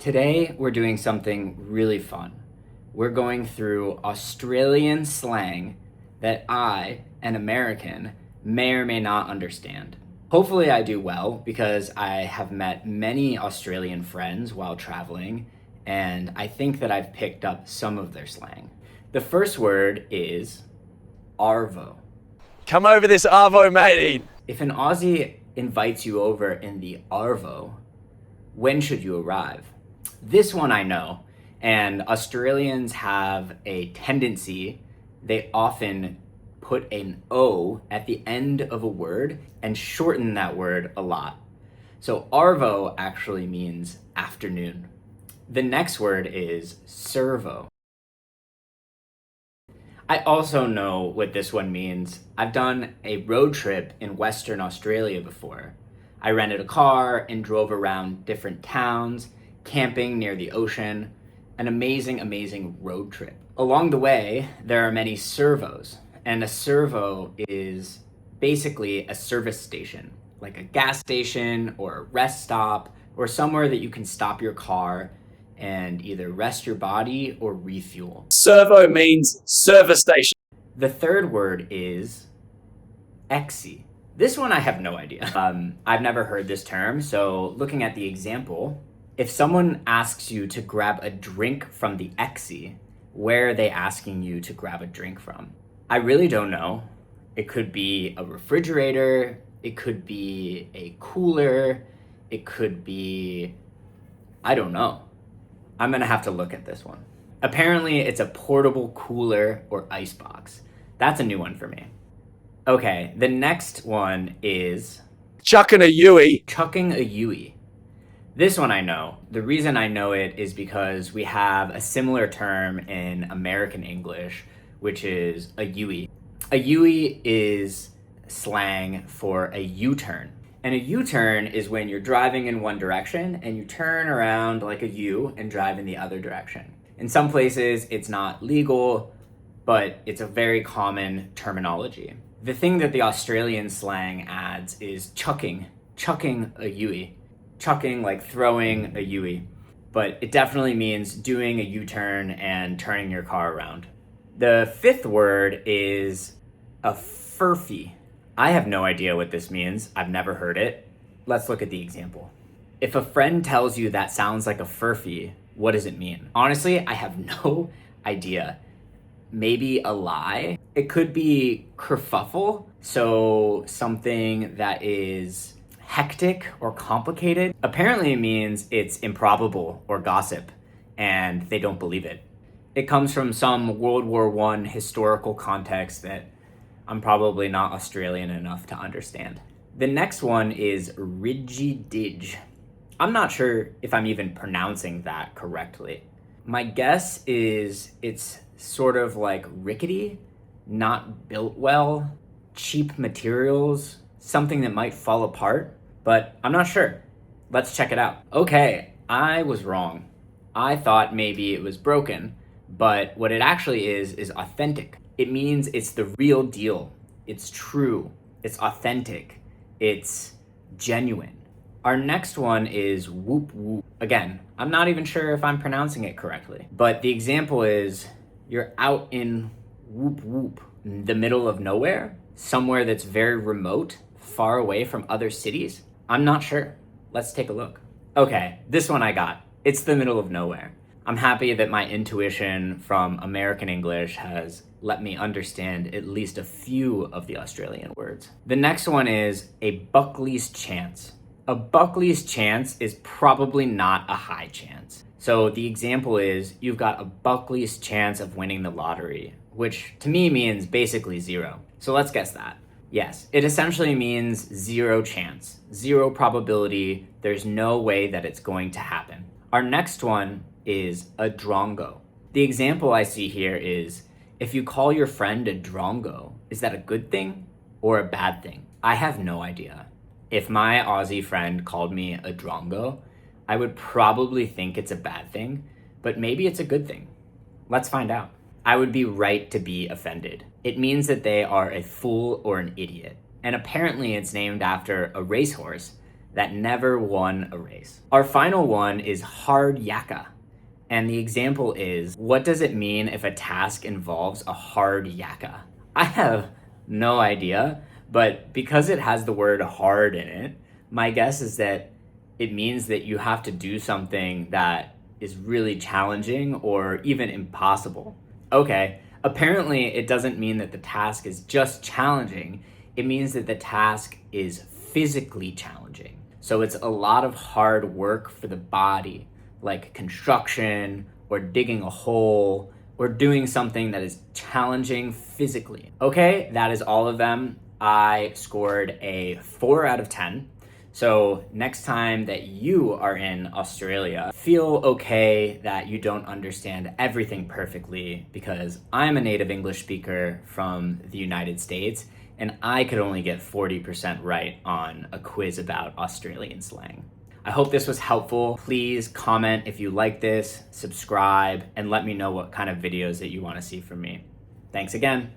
Today, we're doing something really fun. We're going through Australian slang that I, an American, may or may not understand. Hopefully I do well because I have met many Australian friends while traveling, and I think that I've picked up some of their slang. The first word is Arvo. Come over this Arvo, matey. If an Aussie invites you over in the Arvo, when should you arrive? This one I know, and Australians have a tendency, they often put an O at the end of a word and shorten that word a lot. So Arvo actually means afternoon. The next word is servo. I also know what this one means. I've done a road trip in Western Australia before. I rented a car and drove around different towns, camping near the ocean. An amazing, amazing road trip. Along the way, there are many servos, and a servo is basically a service station, like a gas station or a rest stop, or somewhere that you can stop your car and either rest your body or refuel. Servo means service station. The third word is Esky. This one I have no idea. I've never heard this term, so looking at the example, if someone asks you to grab a drink from the Esky, where are they asking you to grab a drink from? I really don't know. It could be a refrigerator, it could be a cooler, it could be, I don't know. I'm gonna have to look at this one. Apparently it's a portable cooler or icebox. That's a new one for me. Okay, the next one is Chucking a Yui. chucking a Yui. This one I know. The reason I know it is because we have a similar term in American English, which is a Yui. A Yui is slang for a U-turn. And a U-turn is when you're driving in one direction and you turn around like a U and drive in the other direction. In some places, it's not legal, but it's a very common terminology. The thing that the Australian slang adds is chucking a Yui. Chucking, like throwing a Yui. But it definitely means doing a U-turn and turning your car around. The fifth word is a Furphy. I have no idea what this means. I've never heard it. Let's look at the example. If a friend tells you that sounds like a Furphy, what does it mean? Honestly, I have no idea. Maybe a lie. It could be kerfuffle, so something that is hectic or complicated. Apparently it means it's improbable or gossip, and they don't believe it. It comes from some World War I historical context that I'm probably not Australian enough to understand. The next one is Ridgy-didge. I'm not sure if I'm even pronouncing that correctly. My guess is it's sort of like rickety, not built well, cheap materials, something that might fall apart, but I'm not sure. Let's check it out. Okay, I was wrong. I thought maybe it was broken, but what it actually is authentic. It means it's the real deal. It's true. It's authentic. It's genuine. Our next one is whoop whoop. Again, I'm not even sure if I'm pronouncing it correctly, but the example is you're out in whoop whoop, in the middle of nowhere, somewhere that's very remote, far away from other cities. I'm not sure. Let's take a look. Okay, this one I got. It's the middle of nowhere. I'm happy that my intuition from American English has let me understand at least a few of the Australian words. The next one is a Buckley's chance. A Buckley's chance is probably not a high chance. So the example is you've got a Buckley's chance of winning the lottery, which to me means basically zero. So let's guess that. Yes, it essentially means zero chance, zero probability. There's no way that it's going to happen. Our next one is a Drongo. The example I see here is if you call your friend a Drongo, is that a good thing or a bad thing? I have no idea. If my Aussie friend called me a Drongo, I would probably think it's a bad thing, but maybe it's a good thing. Let's find out. I would be right to be offended. It means that they are a fool or an idiot. And apparently it's named after a racehorse that never won a race. Our final one is hard yakka. And the example is, what does it mean if a task involves a hard yakka? I have no idea, but because it has the word hard in it, my guess is that it means that you have to do something that is really challenging or even impossible. Okay, apparently it doesn't mean that the task is just challenging. It means that the task is physically challenging. So it's a lot of hard work for the body, like construction or digging a hole or doing something that is challenging physically. Okay, that is all of them. I scored a 4 out of 10. So next time that you are in Australia, feel okay that you don't understand everything perfectly, because I'm a native English speaker from the United States and I could only get 40% right on a quiz about Australian slang. I hope this was helpful. Please comment if you like this, subscribe, and let me know what kind of videos that you want to see from me. Thanks again.